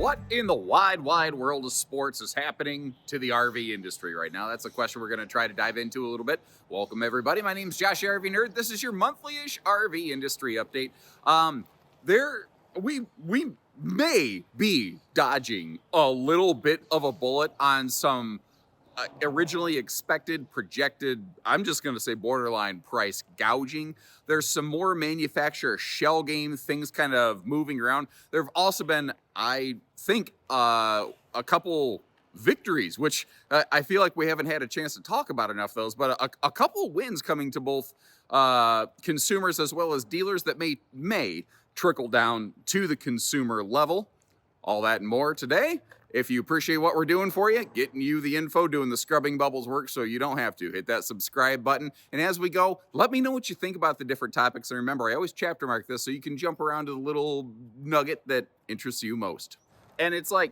What in the wide world of sports is happening to the RV industry right now? That's a question we're going to try to dive into a little bit. Welcome, everybody. My name's Josh, RV Nerd. This is your monthly-ish RV industry update. We may be dodging a little bit of a bullet on some originally expected, projected, I'm just going to say borderline price gouging. There's some more manufacturer shell game things kind of moving around. There have also been, I think, a couple victories, which I feel like we haven't had a chance to talk about enough of those, but a couple wins coming to both consumers as well as dealers that may trickle down to the consumer level. All that and more today. If you appreciate what we're doing for you, getting you the info, doing the scrubbing bubbles work so you don't have to. Hit that subscribe button. And as we go, let me know what you think about the different topics. And remember, I always chapter mark this so you can jump around to the little nugget that interests you most. And it's like,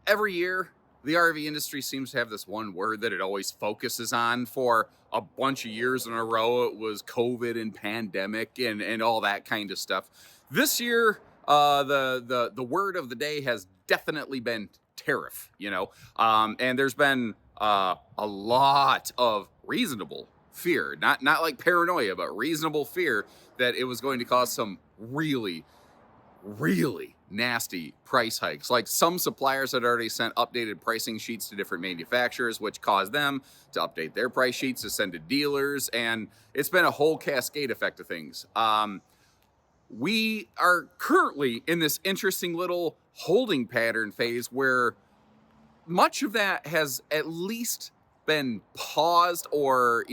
every year, the RV industry seems to have this one word that it always focuses on for a bunch of years in a row. It was COVID and pandemic and all that kind of stuff. This year, the word of the day has definitely been tariff, and there's been a lot of reasonable fear, not like paranoia, but reasonable fear that it was going to cause some really nasty price hikes. Like some suppliers had already sent updated pricing sheets to different manufacturers, which caused them to update their price sheets to send to dealers, and it's been a whole cascade effect of things. We are currently in this interesting little holding pattern phase where much of that has at least been paused or,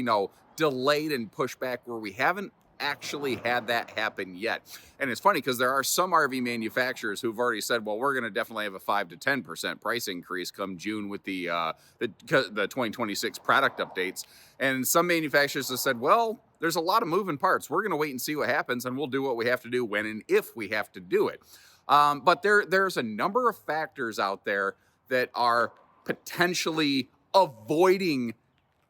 delayed and pushed back, where we haven't actually had that happen yet. And it's funny because there are some RV manufacturers who've already said, well, we're going to definitely have a 5 to 10% price increase come June with the 2026 product updates. And some manufacturers have said, well, there's a lot of moving parts. We're going to wait and see what happens, and we'll do what we have to do when and if we have to do it. But there's a number of factors out there that are potentially avoiding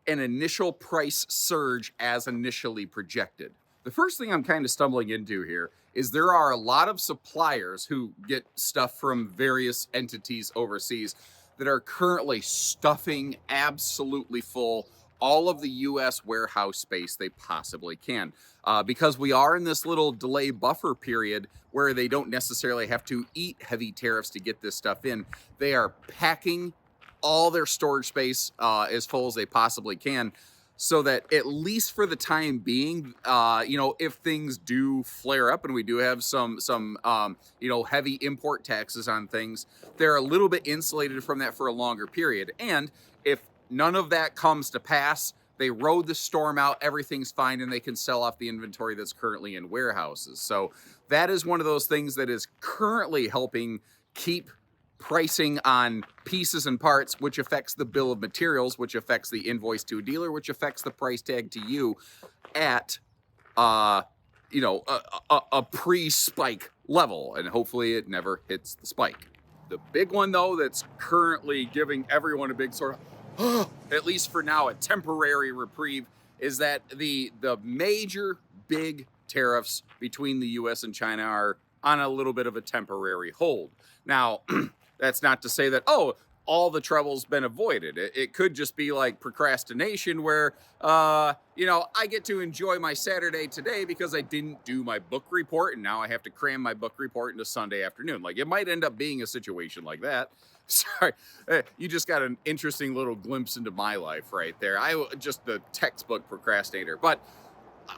an initial price surge as initially projected. The first thing I'm kind of stumbling into here is there are a lot of suppliers who get stuff from various entities overseas that are currently stuffing absolutely full all of the U.S. warehouse space they possibly can. Because we are in this little delay buffer period where they don't necessarily have to eat heavy tariffs to get this stuff in. They are packing all their storage space as full as they possibly can, so that at least for the time being, if things do flare up and we do have some heavy import taxes on things, they're a little bit insulated from that for a longer period. And if none of that comes to pass, they rode the storm out, everything's fine, and they can sell off the inventory that's currently in warehouses. So that is one of those things that is currently helping keep pricing on pieces and parts, which affects the bill of materials, which affects the invoice to a dealer, which affects the price tag to you at a pre-spike level, and hopefully it never hits the spike. The big one, though, that's currently giving everyone a big sort of, at least for now, a temporary reprieve, is that the major big tariffs between the U.S. and China are on a little bit of a temporary hold. Now, that's not to say that, all the trouble's been avoided. It could just be like procrastination where, I get to enjoy my Saturday today because I didn't do my book report, and now I have to cram my book report into Sunday afternoon. Like, it might end up being a situation like that. Sorry, you just got an interesting little glimpse into my life right there. I just the textbook procrastinator. But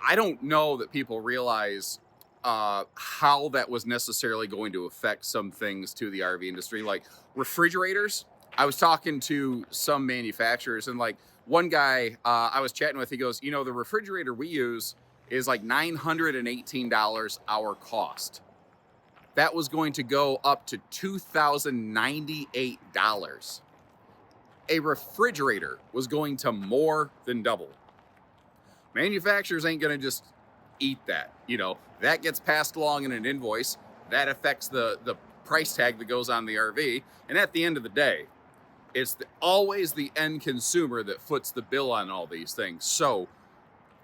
I don't know that people realize how that was necessarily going to affect some things to the RV industry, like refrigerators. I was talking to some manufacturers, and like one guy I was chatting with, he goes, the refrigerator we use is like $918 our cost. That was going to go up to $2,098. A refrigerator was going to more than double. Manufacturers ain't going to just eat that. That gets passed along in an invoice. That affects the price tag that goes on the RV. And at the end of the day, it's always the end consumer that foots the bill on all these things. So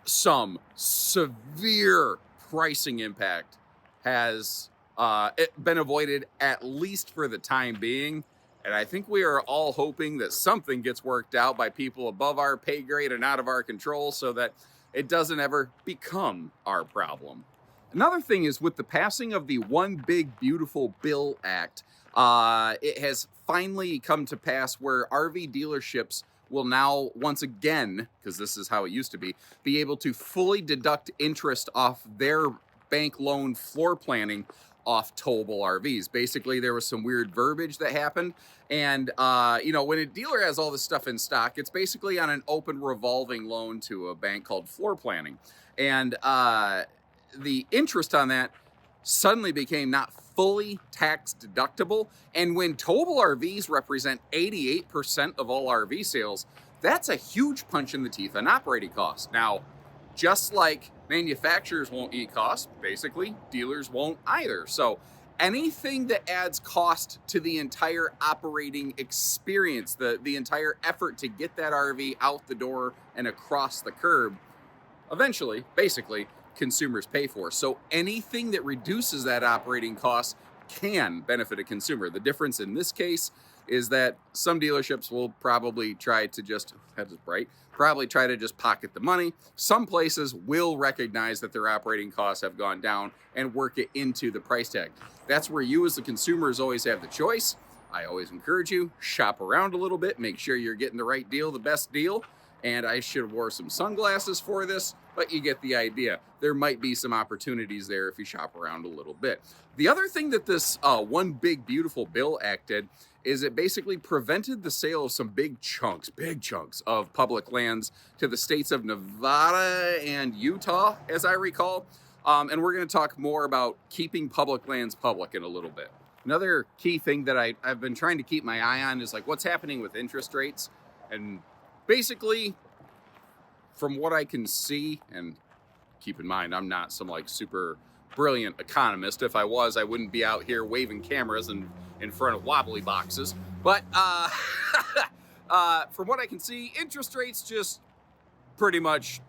some severe pricing impact has been avoided, at least for the time being. And I think we are all hoping that something gets worked out by people above our pay grade and out of our control so that it doesn't ever become our problem. Another thing is, with the passing of the One Big Beautiful Bill Act, it has finally come to pass where RV dealerships will now, once again, because this is how it used to be able to fully deduct interest off their bank loan floor planning off towable RVs. Basically, there was some weird verbiage that happened. And, when a dealer has all this stuff in stock, it's basically on an open revolving loan to a bank called floor planning. And the interest on that suddenly became not fully tax deductible. And when towable RVs represent 88% of all RV sales, that's a huge punch in the teeth on operating costs. Now, just like manufacturers won't eat costs, basically, dealers won't either. So anything that adds cost to the entire operating experience, the entire effort to get that RV out the door and across the curb, eventually, basically, consumers pay for. So anything that reduces that operating cost can benefit a consumer. The difference in this case is that some dealerships will probably try to just, probably try to just pocket the money. Some places will recognize that their operating costs have gone down and work it into the price tag. That's where you as the consumers always have the choice. I always encourage you, shop around a little bit, make sure you're getting the right deal, the best deal. And I should have wore some sunglasses for this, but you get the idea. There might be some opportunities there if you shop around a little bit. The other thing that this One Big Beautiful Bill Act did is it basically prevented the sale of some big chunks of public lands to the states of Nevada and Utah, as I recall. And we're going to talk more about keeping public lands public in a little bit. Another key thing that I've been trying to keep my eye on is like what's happening with interest rates. And basically, from what I can see, and keep in mind, I'm not some like super brilliant economist. If I was, I wouldn't be out here waving cameras and in front of wobbly boxes. But from what I can see, interest rates just pretty much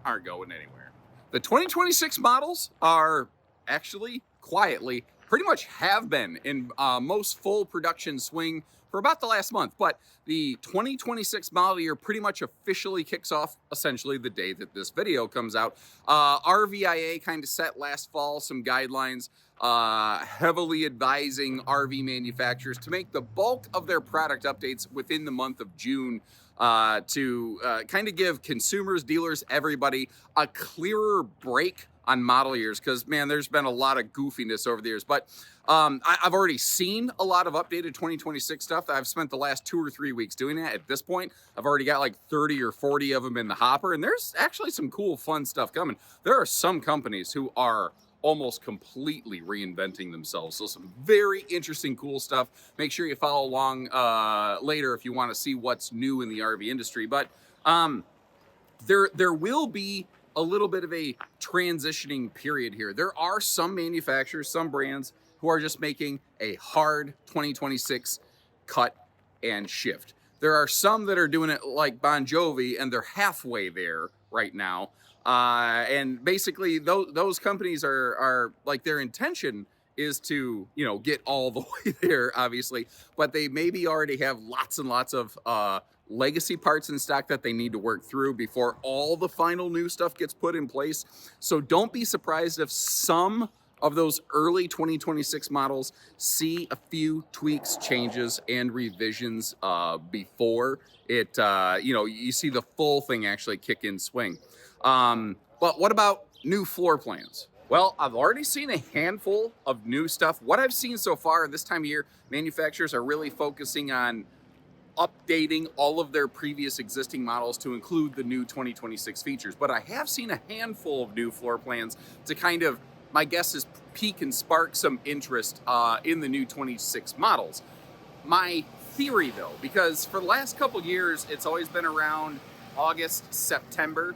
aren't going anywhere. The 2026 models are actually quietly pretty much have been in most full production swing for about the last month, but the 2026 model year pretty much officially kicks off essentially the day that this video comes out. RVIA kind of set last fall some guidelines heavily advising RV manufacturers to make the bulk of their product updates within the month of June to kind of give consumers, dealers, everybody a clearer break on model years, because man, there's been a lot of goofiness over the years. But I've already seen a lot of updated 2026 stuff. I've spent the last 2 or 3 weeks doing that. At this point, I've already got like 30 or 40 of them in the hopper, and there's actually some cool, fun stuff coming. There are some companies who are almost completely reinventing themselves. So some very interesting, cool stuff. Make sure you follow along later if you want to see what's new in the RV industry. But there will be a little bit of a transitioning period here. There are some manufacturers, some brands who are just making a hard 2026 cut and shift. There are some that are doing it like Bon Jovi, and they're halfway there right now. And basically those companies are like, their intention is to, get all the way there, obviously, but they maybe already have lots and lots of legacy parts in stock that they need to work through before all the final new stuff gets put in place. So don't be surprised if some of those early 2026 models see a few tweaks, changes, and revisions before it, you see the full thing actually kick in swing. But what about new floor plans? Well, I've already seen a handful of new stuff. What I've seen so far this time of year, manufacturers are really focusing on updating all of their previous existing models to include the new 2026 features. But I have seen a handful of new floor plans to kind of, my guess is, pique and spark some interest in the new 26 models. My theory though, because for the last couple years, it's always been around August, September,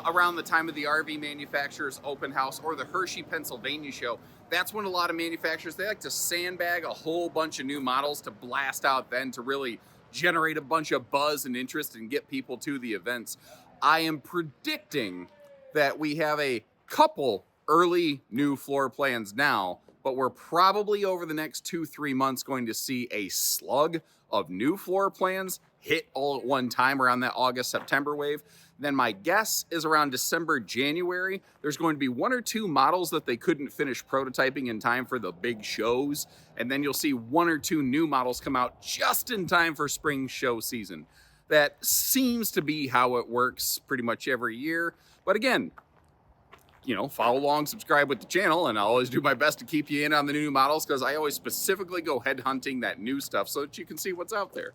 around the time of the RV manufacturers open house or the Hershey, Pennsylvania show. That's when a lot of manufacturers, they like to sandbag a whole bunch of new models to blast out then to really generate a bunch of buzz and interest and get people to the events. I am predicting that we have a couple early new floor plans now but we're probably over the next 2-3 months going to see a slug of new floor plans hit all at one time around that August-September wave. Then my guess is around December, January, there's going to be 1 or 2 models that they couldn't finish prototyping in time for the big shows. And then you'll see 1 or 2 new models come out just in time for spring show season. That seems to be how it works pretty much every year. But again, you know, follow along, subscribe with the channel, and I'll always do my best to keep you in on the new models because I always specifically go head hunting that new stuff so that you can see what's out there.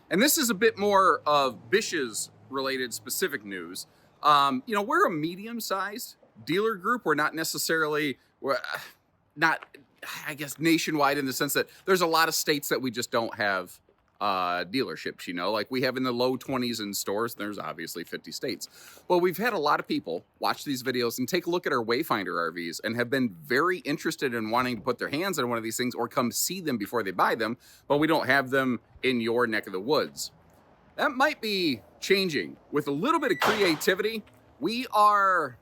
And this is a bit more of Bish's related specific news. You know, we're a medium-sized dealer group. We're not necessarily, not, I guess, nationwide in the sense that there's a lot of states that we just don't have dealerships, you know, like we have in the low 20s in stores. There's obviously 50 states. Well, we've had a lot of people watch these videos and take a look at our Wayfinder RVs and have been very interested in wanting to put their hands on one of these things or come see them before they buy them, but we don't have them in your neck of the woods. That might be changing. With a little bit of creativity, we are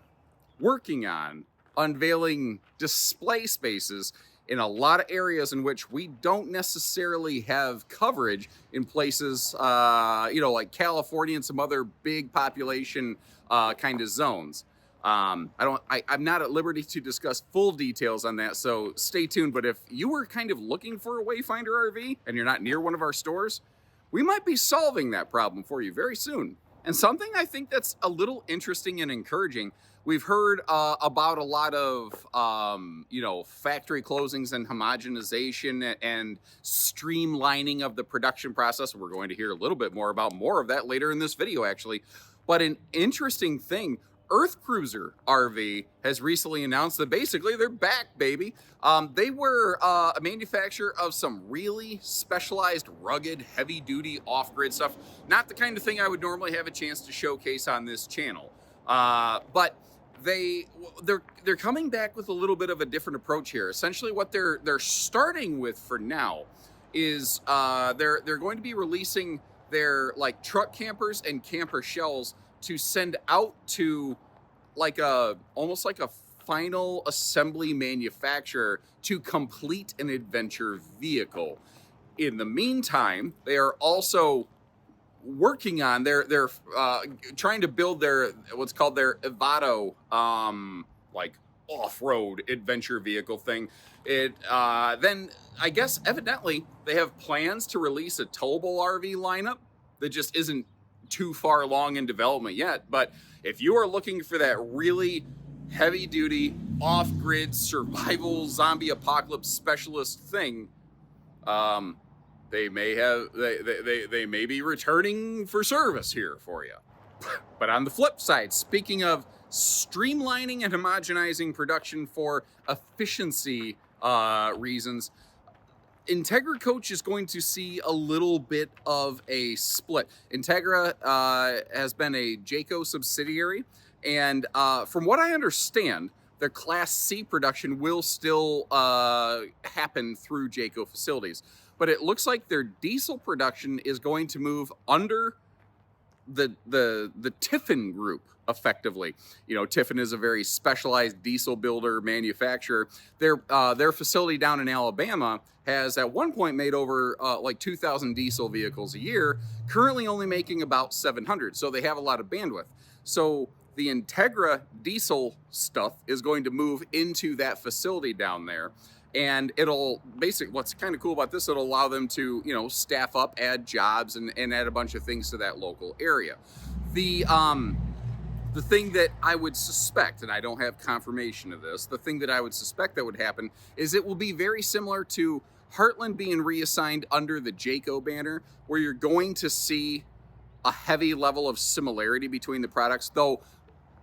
working on unveiling display spaces in a lot of areas in which we don't necessarily have coverage in places, you know, like California and some other big population kind of zones. I'm not at liberty to discuss full details on that, so stay tuned. But if you were kind of looking for a Wayfinder RV and you're not near one of our stores, we might be solving that problem for you very soon. And something I think that's a little interesting and encouraging, we've heard about a lot of, you know, factory closings and homogenization and streamlining of the production process. We're going to hear a little bit more about more of that later in this video, actually. But an interesting thing, Earth Cruiser RV has recently announced that basically they're back, baby. They were a manufacturer of some really specialized, rugged, heavy-duty, off-grid stuff. Not the kind of thing I would normally have a chance to showcase on this channel. But they're coming back with a little bit of a different approach here. Essentially, what they're starting with for now is they're going to be releasing their like truck campers and camper shells to send out to like almost like a final assembly manufacturer to complete an adventure vehicle. In the meantime, they are also working on they're trying to build their what's called their Evado like off-road adventure vehicle thing. Then I guess evidently they have plans to release a towable RV lineup that just isn't too far along in development yet. But if you are looking for that really heavy duty off-grid survival zombie apocalypse specialist thing, they may be returning for service here for you. But on the flip side, speaking of streamlining and homogenizing production for efficiency reasons, Entegra Coach is going to see a little bit of a split. Entegra has been a Jayco subsidiary, and from what I understand, their Class C production will still happen through Jayco facilities. But it looks like their diesel production is going to move under the Tiffin group, effectively. You know, Tiffin is a very specialized diesel builder manufacturer. Their facility down in Alabama has at one point made over like 2,000 diesel vehicles a year, currently only making about 700. So they have a lot of bandwidth. So the Entegra diesel stuff is going to move into that facility down there. And it'll basically, what's kind of cool about this, it'll allow them to, you know, staff up, add jobs, and add a bunch of things to that local area. The thing that I would suspect, and I don't have confirmation of this, the thing that I would suspect that would happen is it will be very similar to Heartland being reassigned under the Jayco banner, where you're going to see a heavy level of similarity between the products, though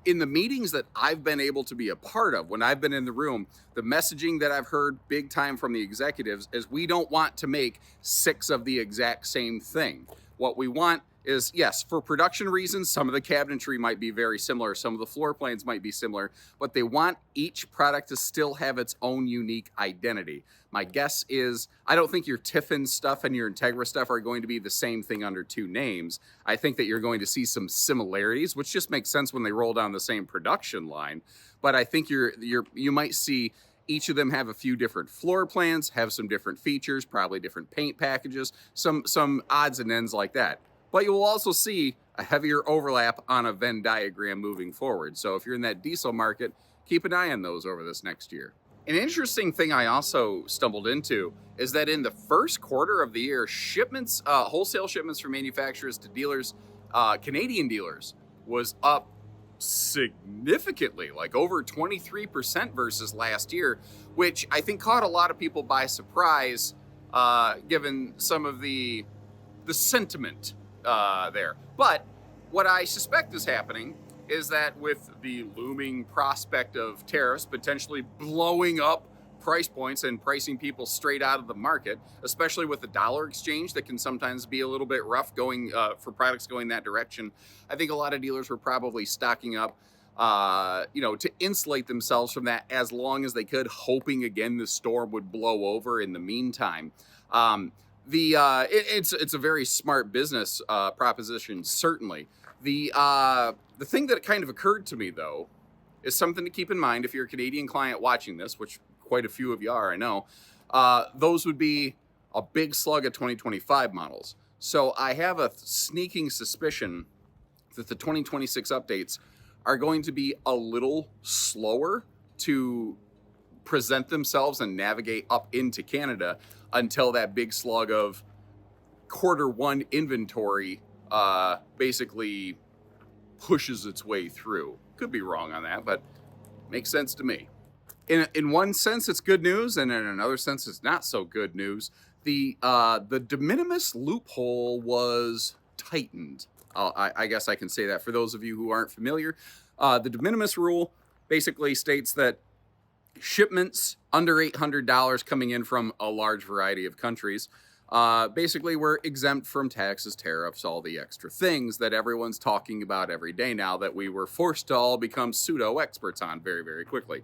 in the meetings that I've been able to be a part of, when I've been in the room, the messaging that I've heard big time from the executives is we don't want to make 6 of the exact same thing. What we want is, yes, for production reasons, some of the cabinetry might be very similar, some of the floor plans might be similar, but they want each product to still have its own unique identity. My guess is, I don't think your Tiffin stuff and your Entegra stuff are going to be the same thing under 2 names. I think that you're going to see some similarities, which just makes sense when they roll down the same production line. But I think you might see Each of them have a few different floor plans, have some different features, probably different paint packages, some odds and ends like that. But you will also see a heavier overlap on a Venn diagram moving forward. So if you're in that diesel market, keep an eye on those over this next year. An interesting thing I also stumbled into is that in the first quarter of the year, shipments, wholesale shipments from manufacturers to dealers, Canadian dealers, was up significantly, like over 23% versus last year, which I think caught a lot of people by surprise, given some of the sentiment there. But what I suspect is happening is that with the looming prospect of tariffs potentially blowing up price points and pricing people straight out of the market, especially with the dollar exchange that can sometimes be a little bit rough going for products going that direction, I think a lot of dealers were probably stocking up, to insulate themselves from that as long as they could, hoping again the storm would blow over in the meantime. It's a very smart business proposition, certainly. The thing that kind of occurred to me, though, is something to keep in mind if you're a Canadian client watching this, which quite a few of you are, I know. Those would be a big slug of 2025 models. So I have a sneaking suspicion that the 2026 updates are going to be a little slower to present themselves and navigate up into Canada until that big slug of Q1 inventory basically pushes its way through. Could be wrong on that, but makes sense to me. In one sense, it's good news, and in another sense, it's not so good news. The de minimis loophole was tightened. I guess I can say that for those of you who aren't familiar. The de minimis rule basically states that shipments under $800 coming in from a large variety of countries basically were exempt from taxes, tariffs, all the extra things that everyone's talking about every day now that we were forced to all become pseudo experts on very, very quickly.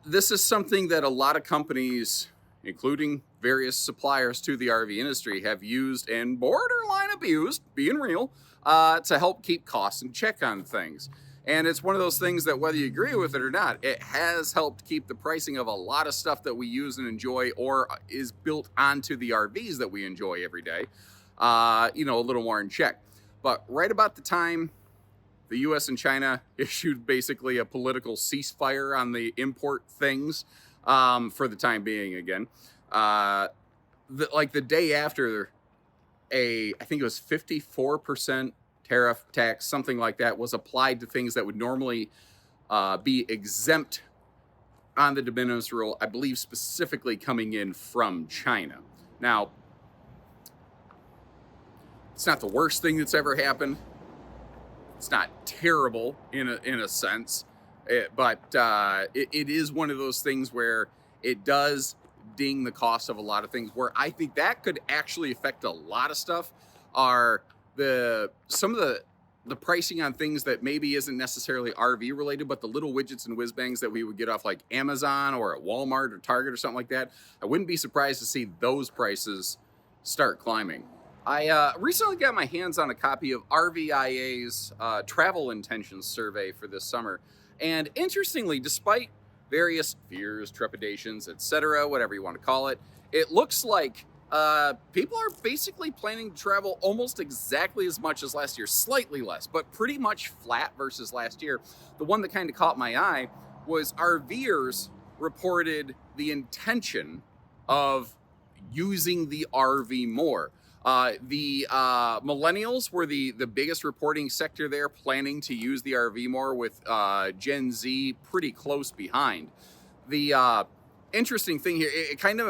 This is something that a lot of companies, including various suppliers to the RV industry, have used and borderline abused, being real, to help keep costs in check on things. And it's one of those things that whether you agree with it or not, it has helped keep the pricing of a lot of stuff that we use and enjoy or is built onto the RVs that we enjoy every day, a little more in check. But right about the time the US and China issued basically a political ceasefire on the import things for the time being again, the day after I think it was 54% tariff tax, something like that, was applied to things that would normally be exempt on the de minimis rule, I believe specifically coming in from China. Now, it's not the worst thing that's ever happened. It's not terrible in a sense, but it is one of those things where it does ding the cost of a lot of things. Where I think that could actually affect a lot of stuff are some of the pricing on things that maybe isn't necessarily RV related, but the little widgets and whiz bangs that we would get off like Amazon or at Walmart or Target or something like that. I wouldn't be surprised to see those prices start climbing. I recently got my hands on a copy of RVIA's travel intentions survey for this summer. And interestingly, despite various fears, trepidations, etc., whatever you want to call it, it looks like people are basically planning to travel almost exactly as much as last year, slightly less, but pretty much flat versus last year. The one that kind of caught my eye was RVers reported the intention of using the RV more. The millennials were the biggest reporting sector there, planning to use the RV more, with Gen Z pretty close behind. The interesting thing here, it kind of,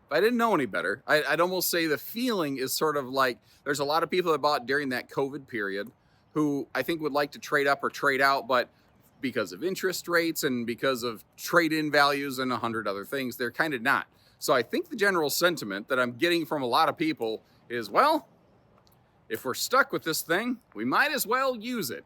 if I didn't know any better, I'd almost say the feeling is sort of like there's a lot of people that bought during that COVID period who I think would like to trade up or trade out, but because of interest rates and because of trade-in values and 100 other things, they're kind of not. So I think the general sentiment that I'm getting from a lot of people is, well, if we're stuck with this thing, we might as well use it.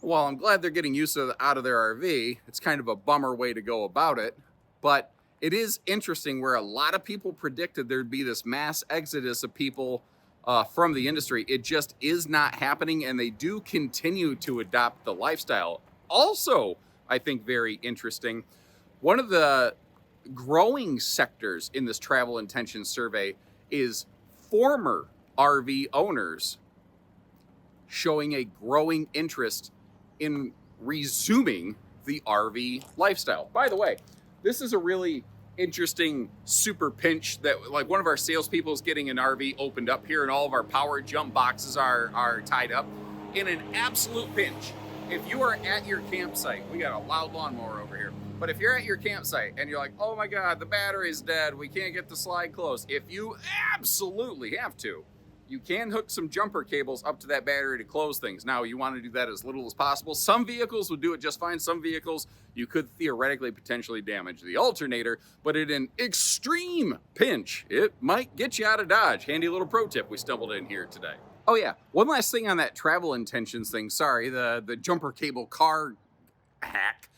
Well, I'm glad they're getting used to out of their RV. It's kind of a bummer way to go about it, but it is interesting where a lot of people predicted there'd be this mass exodus of people from the industry. It just is not happening, and they do continue to adopt the lifestyle. Also, I think, very interesting. One of the growing sectors in this travel intention survey is former RV owners showing a growing interest in resuming the RV lifestyle. By the way, this is a really interesting super pinch that, like, one of our salespeople is getting an RV opened up here, and all of our power jump boxes are tied up in an absolute pinch. If you are at your campsite, we got a loud lawnmower over here, but if you're at your campsite and you're like, oh my God, the battery's dead, we can't get the slide closed. If you absolutely have to, you can hook some jumper cables up to that battery to close things. Now, you want to do that as little as possible. Some vehicles will do it just fine. Some vehicles, you could theoretically potentially damage the alternator, but in an extreme pinch, it might get you out of Dodge. Handy little pro tip we stumbled in here today. Oh yeah, one last thing on that travel intentions thing. Sorry, the jumper cable car hack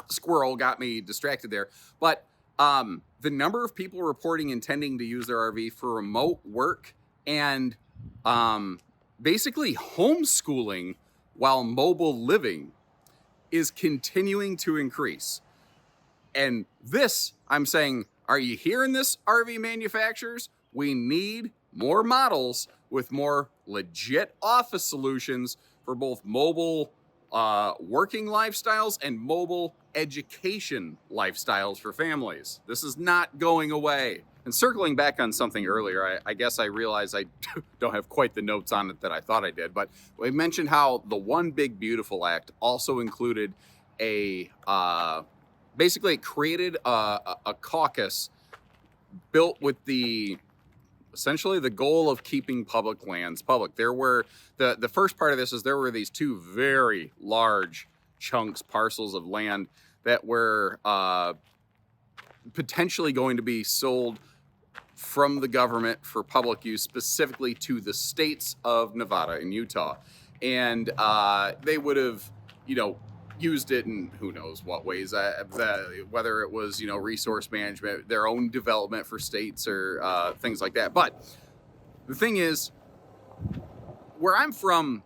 squirrel got me distracted there. But the number of people reporting intending to use their RV for remote work and basically homeschooling while mobile living is continuing to increase. And this, I'm saying, are you hearing this, RV manufacturers? We need more models with more legit office solutions for both mobile working lifestyles and mobile education lifestyles for families. This is not going away. And circling back on something earlier, I guess I realized I don't have quite the notes on it that I thought I did, but we mentioned how the One Big Beautiful Act also included a, basically it created a caucus built with essentially the goal of keeping public lands public. There were, the first part of this is there were these two very large chunks, parcels of land that were potentially going to be sold from the government for public use, specifically to the states of Nevada and Utah. And they would have, used it in who knows what ways, whether it was, resource management, their own development for states or things like that. But the thing is, where I'm from,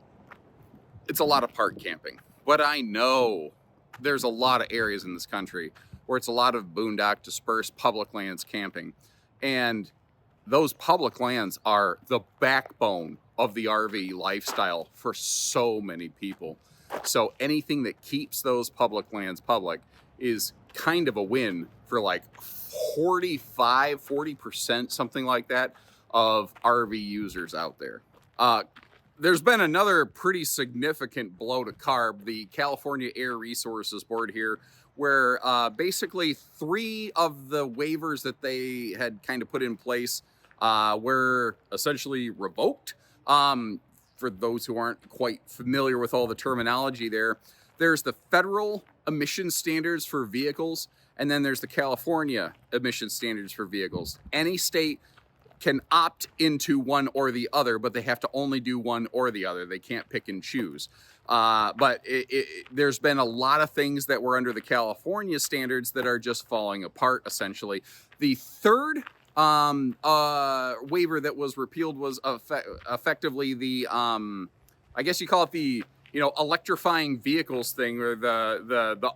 it's a lot of park camping. But I know there's a lot of areas in this country where it's a lot of boondock dispersed public lands camping. And those public lands are the backbone of the RV lifestyle for so many people. So anything that keeps those public lands public is kind of a win for like 40%, something like that, of RV users out there. There's been another pretty significant blow to CARB, the California Air Resources Board here, where basically 3 of the waivers that they had kind of put in place were essentially revoked. For those who aren't quite familiar with all the terminology there's the federal emission standards for vehicles, and then there's the California emission standards for vehicles. Any state can opt into one or the other, but they have to only do one or the other. They can't pick and choose. But there's been a lot of things that were under the California standards that are just falling apart, essentially. The third waiver that was repealed was effectively the, I guess you call it the, electrifying vehicles thing, or the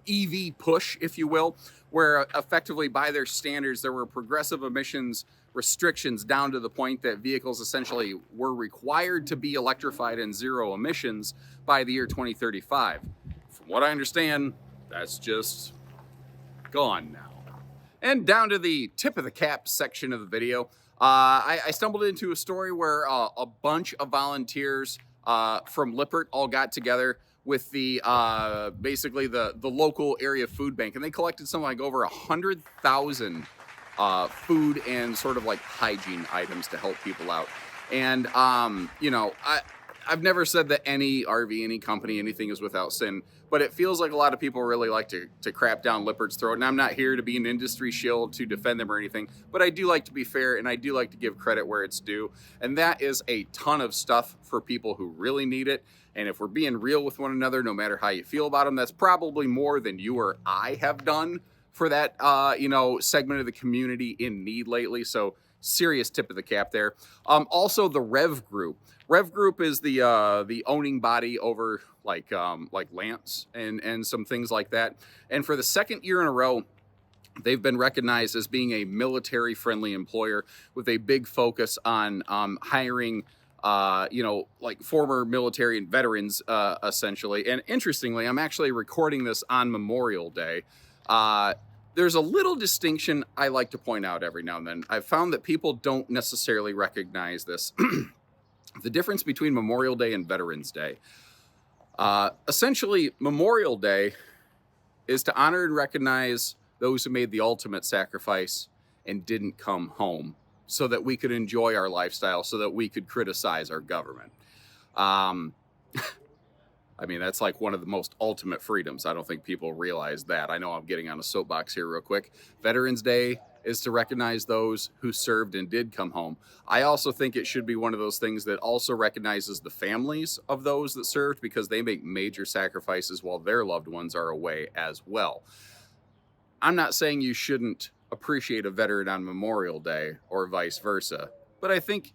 EV push, if you will, where effectively by their standards, there were progressive emissions restrictions down to the point that vehicles essentially were required to be electrified and zero emissions by the year 2035. From what I understand, that's just gone now. And down to the tip of the cap section of the video, I stumbled into a story where a bunch of volunteers from Lippert all got together with the basically the local area food bank, and they collected something like over 100,000 food and sort of like hygiene items to help people out. And I've never said that any RV, any company, anything is without sin, but it feels like a lot of people really like to crap down Lippert's throat. And I'm not here to be an industry shield to defend them or anything, but I do like to be fair, and I do like to give credit where it's due. And that is a ton of stuff for people who really need it. And if we're being real with one another, no matter how you feel about them, that's probably more than you or I have done for that, segment of the community in need lately. So serious tip of the cap there. Also, the Rev Group. Rev Group is the owning body over like Lance and some things like that. And for the second year in a row, they've been recognized as being a military-friendly employer with a big focus on hiring, like former military and veterans, essentially. And interestingly, I'm actually recording this on Memorial Day. There's a little distinction I like to point out every now and then. I've found that people don't necessarily recognize this. The difference between Memorial Day and Veterans Day. Essentially, Memorial Day is to honor and recognize those who made the ultimate sacrifice and didn't come home so that we could enjoy our lifestyle, so that we could criticize our government. I mean, that's like one of the most ultimate freedoms. I don't think people realize that. I know I'm getting on a soapbox here real quick. Veterans Day is to recognize those who served and did come home. I also think it should be one of those things that also recognizes the families of those that served, because they make major sacrifices while their loved ones are away as well. I'm not saying you shouldn't appreciate a veteran on Memorial Day or vice versa, but I think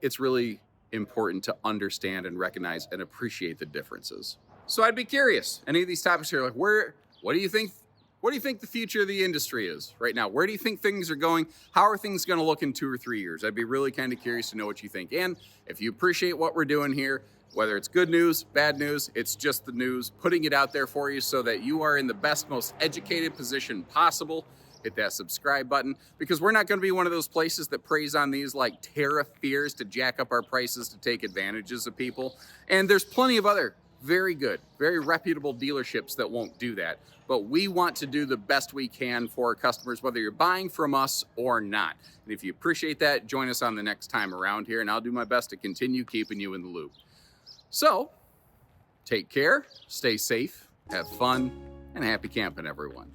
it's really important to understand and recognize and appreciate the differences. So I'd be curious, any of these topics here, like what do you think the future of the industry is right now? Where do you think things are going? How are things going to look in 2 or 3 years? I'd be really kind of curious to know what you think. And if you appreciate what we're doing here, whether it's good news, bad news, it's just the news, putting it out there for you so that you are in the best, most educated position possible. Hit that subscribe button, because we're not going to be one of those places that preys on these like tariff fears to jack up our prices to take advantages of people. And there's plenty of other very good, very reputable dealerships that won't do that. But we want to do the best we can for our customers, whether you're buying from us or not. And if you appreciate that, join us on the next time around here, and I'll do my best to continue keeping you in the loop. So, take care, stay safe, have fun, and happy camping, everyone.